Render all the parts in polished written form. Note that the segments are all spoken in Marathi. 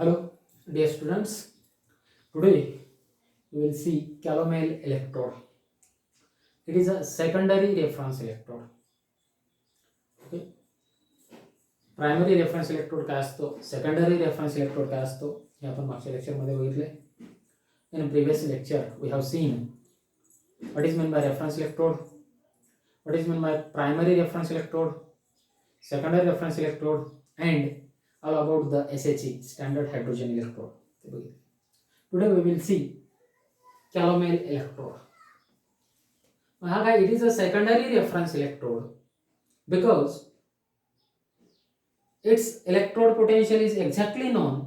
Hello, dear students. Today we will see calomel electrode. It is a secondary reference electrode. Okay. Primary reference electrode काय असतो, सेकंडरी रेफरन्स इलेक्ट्रोड काय असतो हे आपण मागच्या लेक्चरमध्ये बघितले. In previous lecture we have seen what is mean by reference electrode, what is mean by primary reference electrode, secondary reference electrode, and all about the SHE, standard hydrogen electrode. Today we will see calomel electrode. It is a secondary reference electrode because its electrode potential is exactly known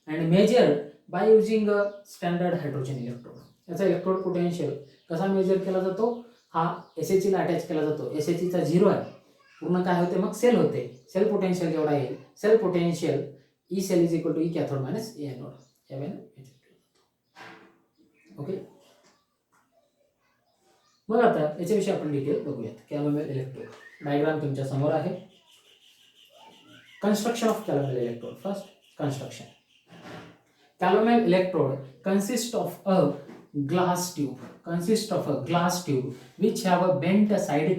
and measured by using a standard hydrogen electrode. याचा इलेक्ट्रोड पोटेन्शियल कसा मेजर केला जातो, हा SHE ला अटॅच केला जातो. SHE चा 0 आहे, पूर्ण काय होते मग सेल होते. सेल पोटेन्शियल जेवढा येईल, cell potential E cell is equal to E cathode minus E anode. Okay, मग आता याच्याविषयी आपण डिटेल बघूयात. कॅलोमेल इलेक्ट्रोड डायग्राम तुमच्या समोर आहे. Construction of calomel electrode. First construction. Calomel electrode consists of a glass tube which have a bent side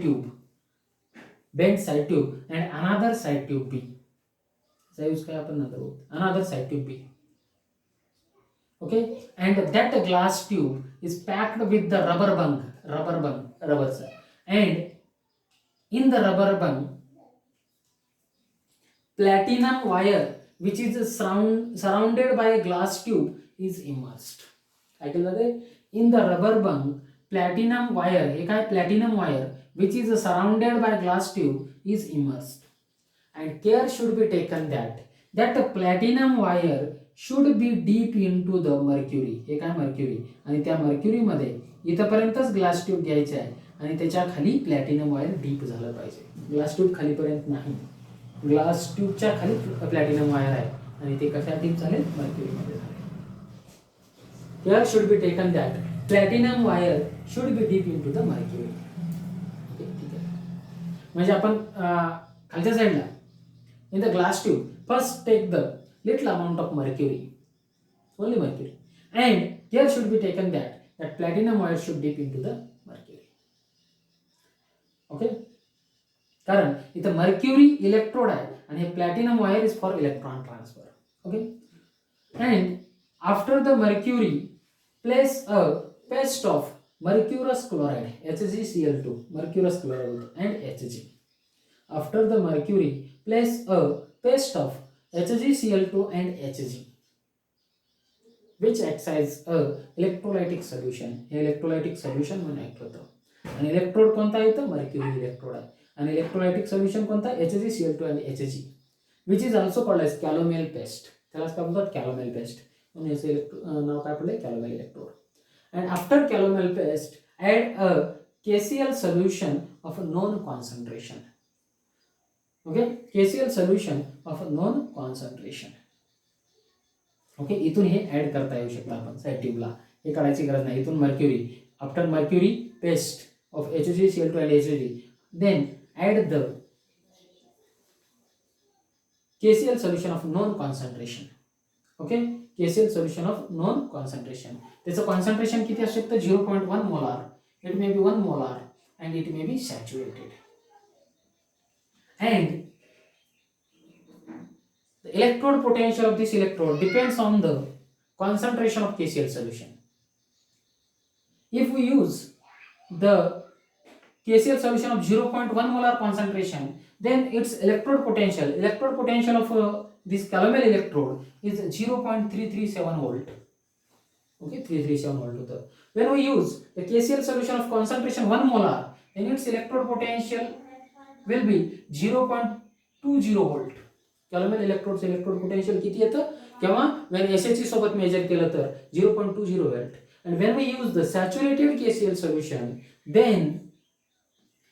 tube and another side tube B. So use काय आपण नंतर बघू. Another side tube B. Okay, and that glass tube is packed with the rubber sir. And in the rubber bung platinum wire which is surrounded by a glass tube is immersed. In the rubber bung platinum wire, एक आहे platinum wire which is surrounded by glass tube is immersed, and care should be taken that platinum wire should be deep into the mercury. एक आहे mercury आणि त्या mercury मध्ये इथपर्यंतच ग्लास ट्यूब घ्यायचे आहे आणि त्याच्या खाली प्लॅटिनम वायर डीप झालं पाहिजे. ग्लास ट्यूब खालीपर्यंत नाही, ग्लास ट्यूबच्या खाली प्लॅटिनम वायर आहे आणि ते कशा डीप झाले, मर्क्युरी मध्ये झाले. Here should be taken that platinum wire should be deep into the mercury. Okay, ठीक आहे. म्हणजे आपण खालच्या साईडला in the glass tube first take the little amount of mercury, only mercury, and here should be taken that platinum wire should deep into the mercury. Okay, कारण इथं मर्क्युरी इलेक्ट्रोड आहे आणि platinum wire is for electron transfer. Okay, and after the mercury place a paste of mercurous chloride HgCl2, mercurous chloride and Hg. After the mercury place a paste of HgCl2 and Hg which acts as a electrolytic solution. हे electrolytic solution म्हणून ऍक्ट होतं. आणि इलेक्ट्रोड कोणता येतो, मर्क्युरी इलेक्ट्रोड आहे. आणि इलेक्ट्रोलायटिक सोल्युशन कोणता, HgCl2 and Hg, which is also called as calomel paste. त्यालाच काय बोलतात, calomel paste. म्हणून याचे नाव काय पडले, calomel electrode. And after calomel paste add a KCl solution of a known concentration. Okay, KCl solution of a known concentration. Okay, इथून हे ऍड करता येऊ शकतं आपण साइड ट्यूबला, हे काढायची गरज नाही. इथून mercury, after mercury paste of HgCl2 and Hg, then add the KCl solution of known concentration. Okay, KCl solution of known concentration. त्याचं कॉन्सन्ट्रेशन किती असू शकतं, 0.1 molar. It may be 1 molar and it may be saturated. And the electrode potential of this electrode depends on the concentration of KCl solution. If we use the KCl solution of 0.1 molar concentration, then its electrode potential of this calomel electrode is 0.337 volt. Okay, 337 volt होतं. When we use the KCl solution of concentration 1 molar, then its electrode potential will be 0.20 volt. calomel electrode's electrode potential किती येतं केव्हा, when SHE सोबत मेजर केलं तर 0.20 volt. And when we use the saturated KCl solution, then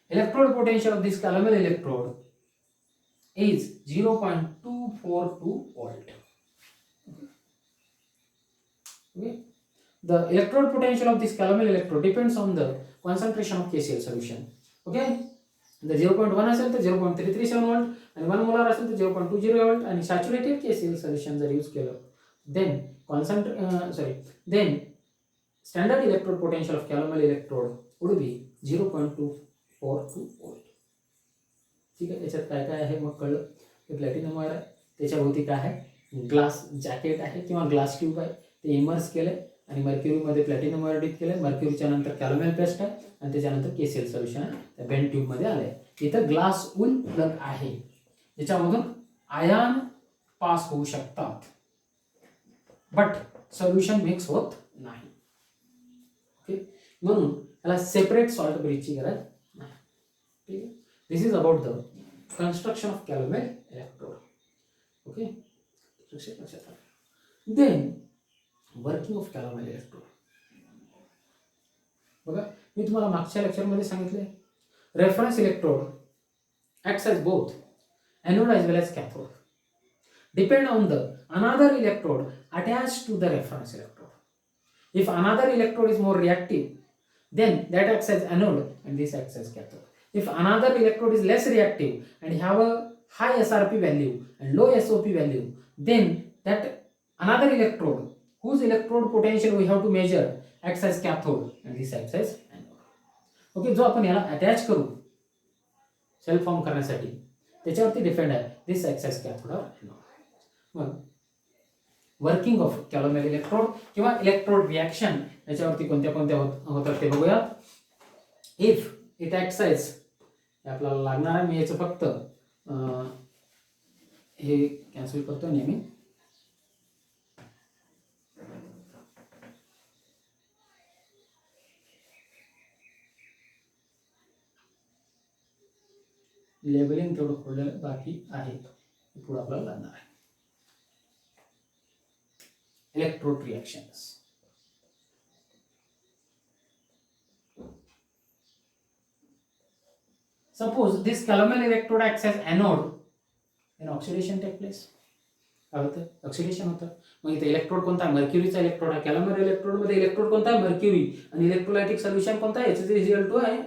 electrode potential of this calomel electrode is 0.242 volt. Okay, the electrode potential of this calomel electrode depends on the concentration of KCl solution. Okay, the 0.1 असेल तर 0.337 volt आणि 1 मोलार असेल तर 0.20 volt आणि सॅच्युरेटेड KCl सोल्युशन जर यूज केलं then then standard electrode potential of calomel electrode would be 0.242 volt. ठीक आहे. याच्यात काय काय आहे मग कळलं. हे प्लॅटिनम वायर आहे, त्याच्याभोवती काय आहे ग्लास जॅकेट आहे किंवा ग्लास ट्यूब आहे, ते इमर्स केलंय आणि मर्क्युरीमध्ये प्लॅटिनम वायर डीप केलंय. मर्क्युरीच्या नंतर कॅलोमेल पेस्ट आहे आणि त्याच्यानंतर केसीएल सोल्युशन आहे, त्या बेंड ट्यूबमध्ये आलंय. इथं ग्लास वूल प्लग आहे ज्याच्यामधून आयन पास होऊ शकतात, बट सोल्युशन मिक्स होत नाही. ओके, म्हणून याला सेपरेट सॉल्ट ब्रिजची गरज नाही. ठीक आहे. This is about the construction of calomel electrode. Okay, then working of calomel electrode. बघा, मी तुम्हाला मागच्या लेक्चरमध्ये सांगितले reference electrode acts as both anode as well as cathode, depend on the another electrode attached to the reference electrode. If another electrode is more reactive, then that acts as anode and this acts as cathode. If another electrode is less reactive and have a high SRP value and low SOP value, then that another electrode whose electrode potential we have to measure acts as cathode and this acts as anode. Okay, जो आपण याला अटॅच करू सेल फॉर्म करण्यासाठी त्याच्यावरती डिपेंड आहे, दिस acts as cathode or anode. मग वर्किंग ऑफ कॅलोमेल इलेक्ट्रोड किंवा इलेक्ट्रोड रिॲक्शन याच्यावरती कोणत्या कोणत्या होतात ते बघूया. इफ इट acts as, आपल्याला लागणार आहे, मी याचं फक्त हे कॅन्सल करतो नेहमी. लेबलिंग तेवढं खोडलेलं बाकी आहे, पुढे आपल्याला लागणार आहे. Electrode reactions. Suppose this calomel electrode acts as anode, then oxidation take place. काय होतं? ऑक्सिडेशन होतं. मग इथे इलेक्ट्रोड कोणता आहे? मर्क्युरीचा इलेक्ट्रोड आहे. कॅलोमेल इलेक्ट्रोड मध्ये इलेक्ट्रोड कोणता आहे? मर्क्युरी. आणि इलेक्ट्रोलायटिक सोल्युशन कोणता आहे? HgCl2 आहे.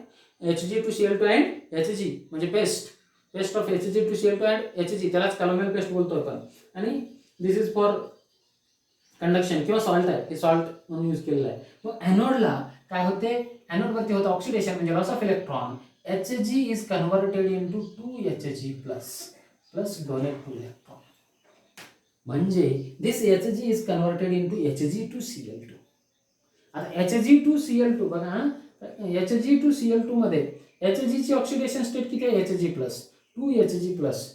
Hg2Cl2 अँड Hg म्हणजे paste of Hg2Cl2 and Hg, त्यालाच कॅलोमेल पेस्ट बोलतो आपण. आणि दिस इज फॉर कंडक्शन किंवा सॉल्ट आहे, हे सॉल्ट म्हणून यूज केलेलं आहे. मग एनोडला काय होते? एनोड वरती होतं ऑक्सिडेशन म्हणजे loss of electron. Hg is converted into 2Hg plus donate 2 electron. म्हणजे this Hg is converted into Hg2Cl2. आता Hg2Cl2 बघा, Hg2Cl2 मध्ये Hg ची ऑक्सिडेशन स्टेट किती आहे? Hg plus 2Hg plus.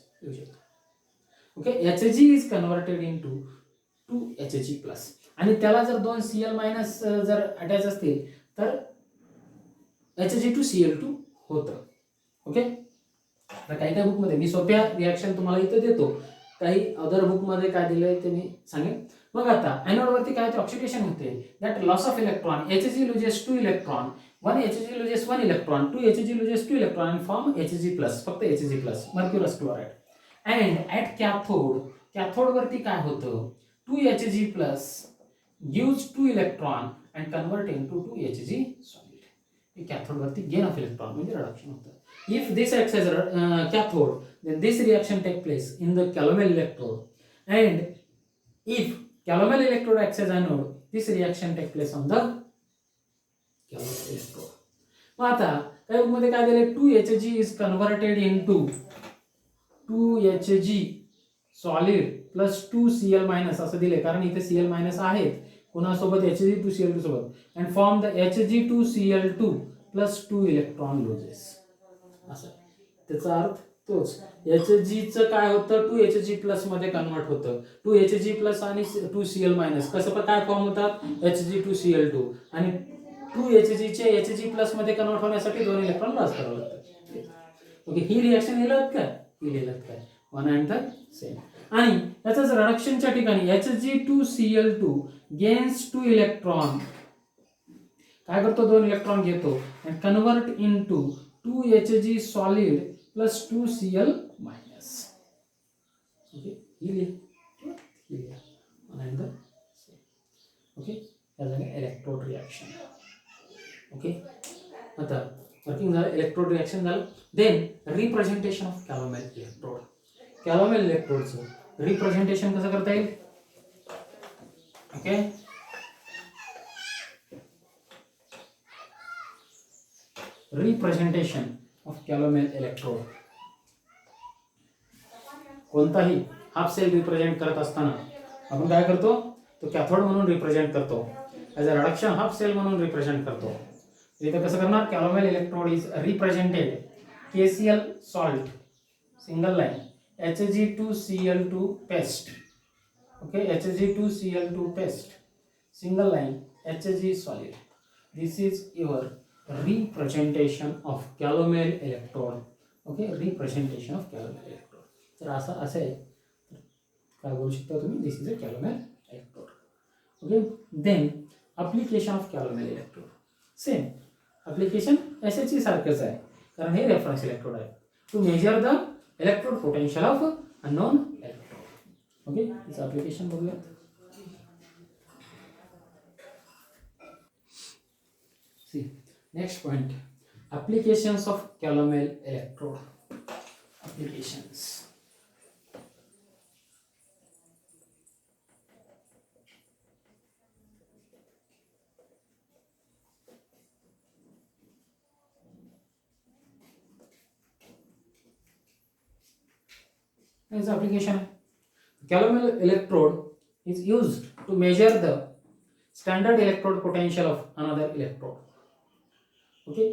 Okay, Hg is converted into 2Hg plus आणि त्याला जर 2 Cl मायनस जर अटॅच असतील तर Hg2Cl2 होतं. ओके, तर काही काही बुकमध्ये मी सोप्या रिॲक्शन तुम्हाला इथं देतो, काही अदर बुकमध्ये काय दिलंय ते मी सांगेन. मग आता एनोड वरती काय ते ऑक्सिडेशन होते, that loss of electron. Hg loses 2 electron, 1 Hg loses 1 electron, 2 Hg loses 2 electron and form Hg plus, फक्त Hg plus, mercurous chloride. And at cathode वरती काय होतं? 2 Hg plus gives 2 electron and convert into 2 Hg solid. Cathode वरती गेन ऑफ इलेक्ट्रॉन म्हणजे रिडक्शन होतं. If this acts as cathode, then this reaction take place in the calomel electrode, and if calomel electrode acts as anode, this reaction take place on the calomel electrode. मग आता काही मध्ये काय दिले? 2Hg is converted into 2Hg solid plus 2Cl minus असं दिले, कारण इथे Cl मायनस आहेत कोणासोबत? Hg2Cl2 सोबत. And form the Hg2Cl2 plus 2 electron loses. असं त्याचा अर्थ तोच. Hg चं काय होतं? 2Hg प्लस मध्ये कन्वर्ट होतं. 2Hg प्लस आणि 2Cl मायनस कसं काय फॉर्म होतात? Hg2Cl2 आणि 2Hg चे Hg प्लस मध्ये कन्वर्ट होण्यासाठी 2 इलेक्ट्रॉन लॉस करावं लागतं. ओके, ही रिॲक्शन लिहिलं काय? ही लिहिलं काय? One and the same. आणि याचाच रिडक्शनच्या ठिकाणी Hg2Cl2 गेन्स 2 इलेक्ट्रॉन, काय करतो? 2 इलेक्ट्रॉन घेतो and convert into 2Hg solid plus 2Cl minus. Okay, ही लिहिलं one and the same. Okay, या झालं इलेक्ट्रोड रिॲक्शन. ओके, आता वर्किंग झालं, इलेक्ट्रोड रिॲक्शन झालं. Then representation of calomel electrode. कॅलोमेल इलेक्ट्रोडचं रिप्रेझेंटेशन कसं करता येईल? Okay. Representation of calomel electrode. कोणताही हाफ सेल रिप्रेझेंट करत असताना आपण काय करतो, तो कॅथोड म्हणून रिप्रेझेंट करतो, as a reduction half cell म्हणून रिप्रेझेंट करतो. इथे कसं करणार, calomel electrode is represented KCl salt single line Hg2Cl2 paste. Okay, Hg2Cl2 paste single line Hg solid. This is your representation of calomel electrode. Okay, representation of calomel electrode. तर असं असेल काय बोलू शकता तुम्ही, this is a calomel electrode. Okay, then application of calomel electrode. Same application SHE सारखंच आहे, कारण हे रेफरन्स इलेक्ट्रोड आहे, to measure the electrode potential of unknown electrode. Okay, याचं ॲप्लिकेशन बघूयात. See, next point, applications of calomel electrode. Applications. As application, calomel electrode is used to measure the standard electrode potential of another electrode. Okay,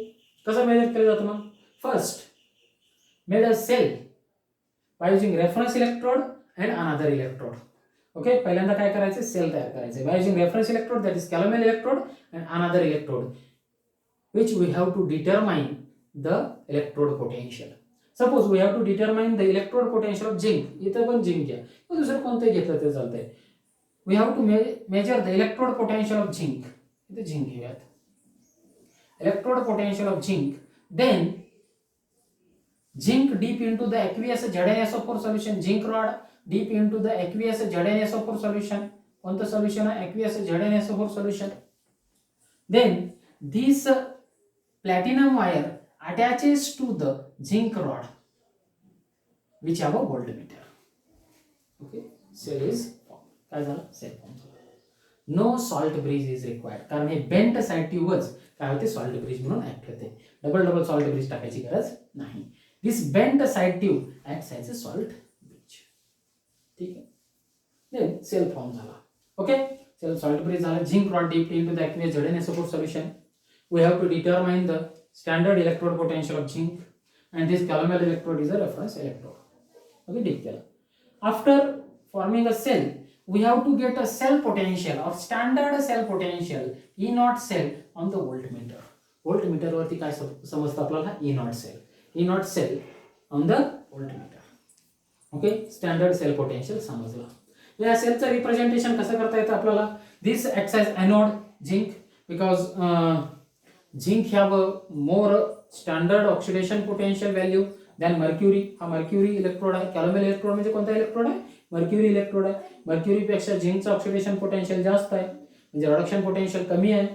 कसं मेजर केलं जातं मग, first made a cell by using reference electrode and another electrode. Okay, पहिल्यांदा काय करायचं, सेल तयार करायचे by using reference electrode, that is calomel electrode, and another electrode which we have to determine the electrode potential. Suppose we have to determine the electrode potential of zinc. इथं पण जिंक घ्या, दुसरं कोणतंही घेतलं तर चालतंय. We have to measure the electrode potential of zinc. इथे जिंक घेऊयात, electrode potential of zinc. Then zinc deep into the aqueous ZnSO4 solution. Zinc rod deep into the aqueous ZnSO4 solution. कोणतं solution आहे, aqueous ZnSO4 solution. Then this platinum wire attaches to the zinc rod which have a voltmeter. Okay, cell is formed. काय झालं, सेल फॉर्म झाला. No salt bridge is required, कारण हे बेंट साइड ट्यूबच काय होते, सॉल्ट ब्रिज म्हणून ऍक्ट होते. डबल सॉल्ट ब्रिज टाकायची गरज नाही. This bent side tube acts as a salt bridge. ठीक आहे, देन सेल फॉर्म झाला. ओके, सेल सॉल्ट ब्रिज झाला. Zinc rod dip into the aqueous ZnSO4 solution. We have to determine the standard electrode potential of zinc, and this calomel electrode is a reference electrode. Okay, deep केला. After forming a cell, we have to get a cell potential or standard cell potential E naught cell on the voltmeter. Voltmeter वरती काय समजतं आपल्याला, E naught cell on the voltmeter. Okay, standard cell potential समजला. या सेलचं रिप्रेझेंटेशन कसं करता येतं आपल्याला, this acts as anode zinc, because zinc have a more standard oxidation potential value than mercury. हा mercury इलेक्ट्रोड आहे. कॅलोमेल इलेक्ट्रोड म्हणजे कोणता इलेक्ट्रोड आहे, mercury इलेक्ट्रोड आहे. mercury पेक्षा झिंकचं ऑक्सिडेशन पोटेन्शियल जास्त आहे, म्हणजे रिडक्शन पोटेन्शियल कमी आहे,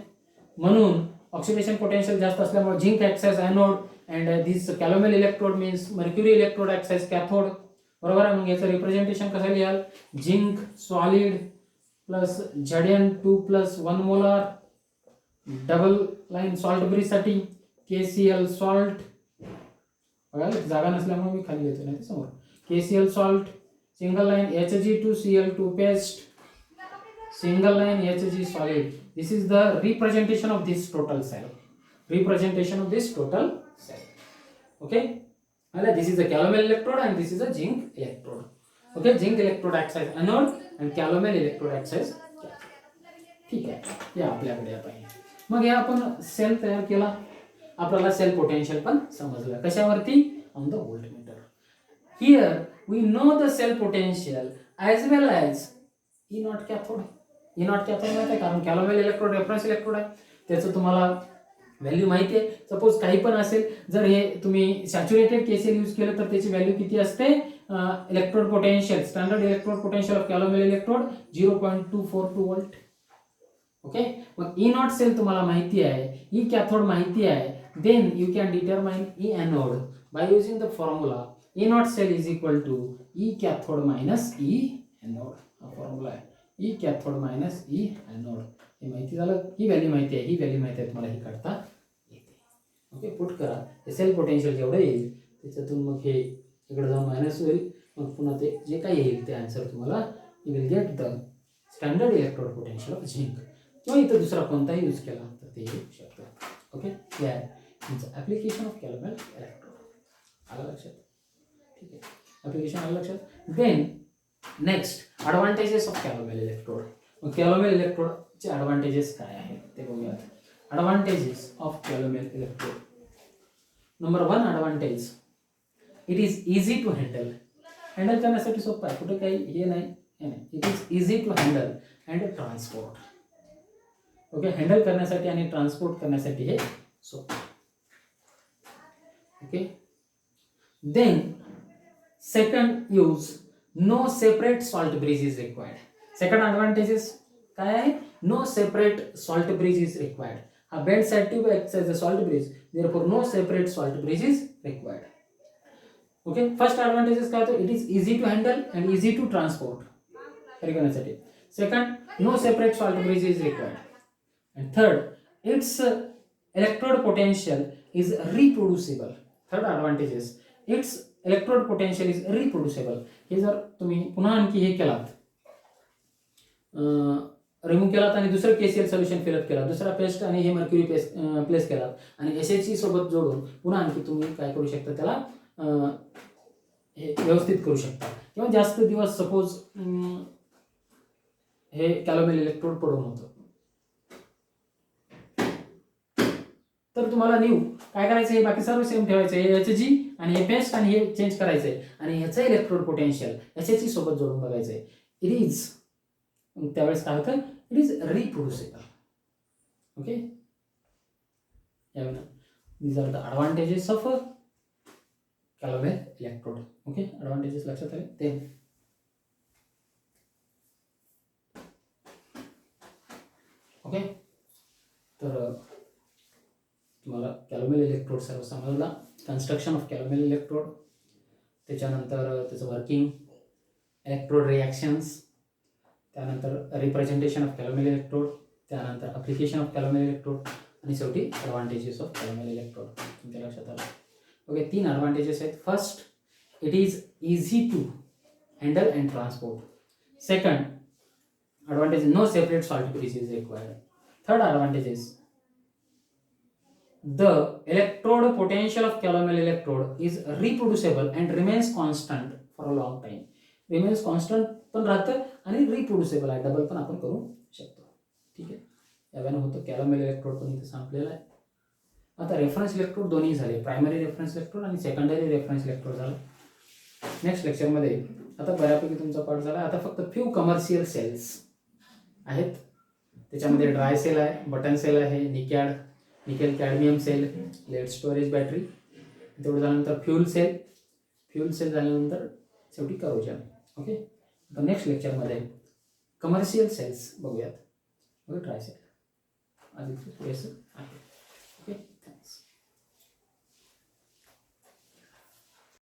म्हणून ऑक्सिडेशन पोटेन्शियल जास्त असल्यामुळे zinc acts as anode and this calomel electrode means mercury electrode acts as cathode. बरोबर आहे. मग याचं रिप्रेझेंटेशन कसं लिहाल, zinc solid plus Zn2 plus 1 molar double line salt bridge साठी KCl सॉल्ट, बघा जागा नसल्यामुळे मी खाली लिहितो नाही समोर, KCl salt single line Hg2Cl2 paste single line Hg solid. This is the representation of this total cell. Representation of this total sale. Okay, and this is a calomel electrode and this is a zinc electrode. Okay, zinc electrode acts as anode and calomel electrode acts as cathode. ठीक आहे, हे आपल्याकडे आता आहे. मग हे आपण सेल तयार केला, आपल्याला सेल पोटेन्शियल पण समजलं कशावरती, on the voltmeter. Here we know the cell potential as well as E naught cathode. E naught cathode माहिती आहे, कारण कॅलोमेल इलेक्ट्रोड रेफरन्स इलेक्ट्रोड आहे, त्याचं तुम्हाला व्हॅल्यू माहिती आहे. सपोज काही पण असेल, जर हे तुम्ही सॅच्युरेटेड केसेल यूज केलं तर त्याची व्हॅल्यू किती असते, electrode potential, standard electrode potential of calomel electrode 0.242 volt. Okay, मग ई नॉट सेल तुम्हाला माहिती आहे, ई कॅथोड माहिती आहे, then you can determine E anode by using the formula E naught cell is equal to E cathode minus E anode. हा फॉर्म्युला आहे. E cathode minus E anode. हे माहिती झालं, ही व्हॅल्यू माहिती आहे, ही व्हॅल्यू माहिती आहे, तुम्हाला ही काढता येते. ओके, पुट करा. हे सेल पोटेन्शियल जेवढं येईल त्याच्यातून मग हे इकडे जाऊन मायनस होईल. मग पुन्हा ते जे काही येईल ते आन्सर तुम्हाला you will get the standard electrode potential of zinc. किंवा इथं दुसरा कोणताही यूज केला तर ते येऊ शकतं. ओके, या ॲप्लिकेशन ऑफ कॅलोमेल इलेक्ट्रोड. आलं लक्षात? ठीक आहे, ॲप्लिकेशन आलं लक्षात. Then next advantages of calomel electrode. मग कॅलोमेल इलेक्ट्रोडचे ॲडव्हान्टेजेस काय आहेत ते बघूयात. Advantages of calomel electrode. Number 1 advantage, it is easy to handle. Handle करण्यासाठी सोपं आहे, कुठे काही हे नाही. It is easy to handle and transport. Okay, handle करण्यासाठी आणि ट्रान्सपोर्ट करण्यासाठी हे सोपं. Okay, then second use, no separate salt bridge is required. Second advantages काय आहे? No separate salt bridge is required. हा bent side tube acts as a salt bridge, therefore no separate salt bridge is required. Okay, first advantages काय होतं? It is easy to handle and easy to transport. Carry करण्यासाठी. Second, no separate salt bridge is required. And third, its electrode potential is reproducible. Third advantages, its electrode potential is reproducible. हे जर तुम्ही पुन्हा आणखी हे केलात, रिमूव्ह केलात आणि दुसरं KCl सोल्युशन फिलअप केला, दुसरा पेस्ट आणि हे मर्क्युरी पेस्ट प्लेस केलात आणि SHC सोबत जोडून पुन्हा आणखी तुम्ही काय करू शकता, त्याला हे व्यवस्थित करू शकता. किंवा जास्त दिवस सपोज हे कॅलोमेल इलेक्ट्रोड पडून होतं, तर तुम्हाला न्यू काय करायचं, हे बाकी सर्व सेम ठेवायचं. हे HG आणि हे पेस्ट आणि हे चेंज करायचंय आणि ह्याचं इलेक्ट्रोड पोटेन्शियल SHC सोबत जोडून बघायचंय. इट इज, त्यावेळेस काय होतं, it is reproducible. Okay, these are the advantages of calomel electrode. Okay, advantages लक्षात आले. ते ओके, तर तुम्हाला कॅलोमेल इलेक्ट्रोड सर्व समजला. कन्स्ट्रक्शन ऑफ कॅलोमेल इलेक्ट्रोड, त्याच्यानंतर त्याचं वर्किंग, इलेक्ट्रोड रिॲक्शन्स, त्यानंतर रिप्रेझेंटेशन ऑफ कॅलोमेल इलेक्ट्रोड, त्यानंतर ॲप्लिकेशन ऑफ कॅलोमेल इलेक्ट्रोड आणि शेवटी ॲडव्हान्टेजेस ऑफ कॅलोमेल इलेक्ट्रोड. तुमच्या लक्षात आलं. ओके, 3 ॲडव्हान्टेजेस आहेत. First, it is easy to handle and transport. Second advantage, no separate salt bridge is required. Third advantages, the electrode potential of calomel electrode is reproducible and remains constant for a long time. Remains constant पण राहतं आणि रिप्रोड्युसेबल आहे, डबल पण आपण करू शकतो. ठीक आहे, यावेळेला होतं कॅलोमेल इलेक्ट्रोड पण इथे संपलेला आहे. आता रेफरन्स इलेक्ट्रोड दोन्ही झाले, प्रायमरी रेफरन्स इलेक्ट्रोड आणि सेकंडरी रेफरन्स इलेक्ट्रोड झालं. नेक्स्ट लेक्चरमध्ये आता बऱ्यापैकी तुमचा पार्ट झाला. आता फक्त फ्यू कमर्शियल सेल्स आहेत, त्याच्यामध्ये ड्राय सेल आहे, बटन सेल आहे, nickel cadmium cell, lead storage battery, तेवढं झाल्यानंतर फ्यूल सेल झाल्यानंतर शेवटी करोजन. ओके, आता नेक्स्ट लेक्चरमध्ये कमर्शियल सेल्स बघूयात. ड्राय सेल आधी पुरेसं आहे.